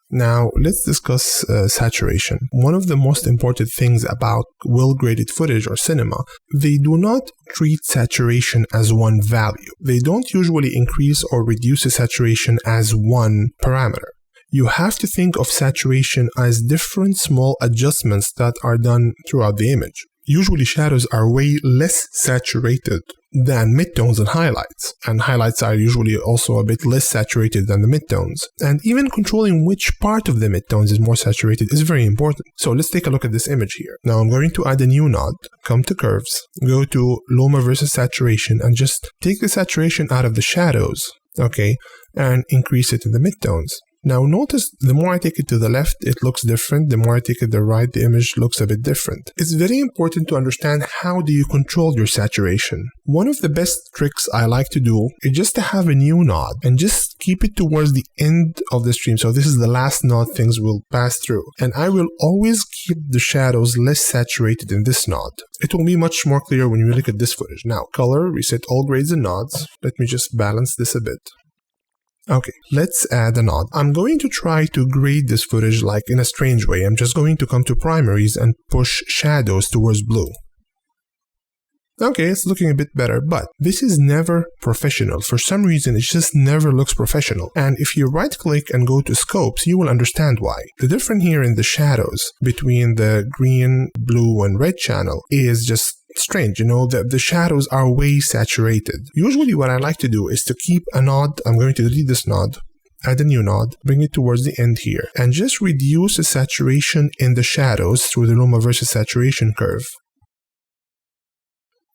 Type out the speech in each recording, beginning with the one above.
Now, let's discuss saturation. One of the most important things about well-graded footage or cinema, they do not treat saturation as one value. They don't usually increase or reduce the saturation as one parameter. You have to think of saturation as different small adjustments that are done throughout the image. Usually shadows are way less saturated than midtones and highlights are usually also a bit less saturated than the midtones. And even controlling which part of the midtones is more saturated is very important. So let's take a look at this image here. Now I'm going to add a new node, come to curves, go to Luma versus saturation, and just take the saturation out of the shadows, okay, and increase it in the midtones. Now notice the more I take it to the left, it looks different. The more I take it to the right, the image looks a bit different. It's very important to understand how do you control your saturation. One of the best tricks I like to do is just to have a new node and just keep it towards the end of the stream. So this is the last node things will pass through. And I will always keep the shadows less saturated in this node. It will be much more clear when you look at this footage. Now, color, reset all grades and nodes. Let me just balance this a bit. Okay, let's add a node. I'm going to try to grade this footage like in a strange way. I'm just going to come to primaries and push shadows towards blue. Okay, it's looking a bit better, but this is never professional. For some reason, it just never looks professional. And if you right-click and go to scopes, you will understand why. The difference here in the shadows between the green, blue, and red channel is just strange. You know, the shadows are way saturated. Usually what I like to do is to keep a node. I'm going to delete this node, add a new node, bring it towards the end here, and just reduce the saturation in the shadows through the Luma versus saturation curve.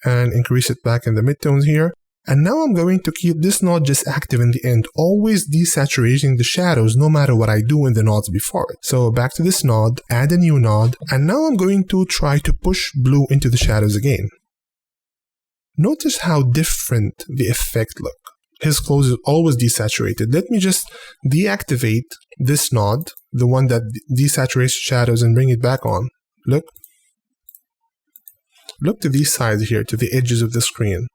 And increase it back in the midtones here. And now I'm going to keep this node just active in the end, always desaturating the shadows no matter what I do in the nodes before it. So back to this node, add a new node, and now I'm going to try to push blue into the shadows again. Notice how different the effect look. His clothes is always desaturated. Let me just deactivate this node, the one that desaturates shadows, and bring it back on. Look. Look to these sides here, to the edges of the screen.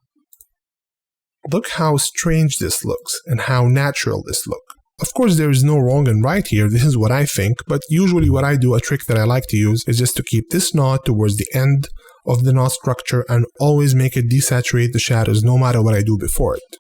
Look how strange this looks and how natural this looks. Of course, there is no wrong and right here. This is what I think, but usually what I do, a trick that I like to use, is just to keep this node towards the end of the node structure and always make it desaturate the shadows no matter what I do before it.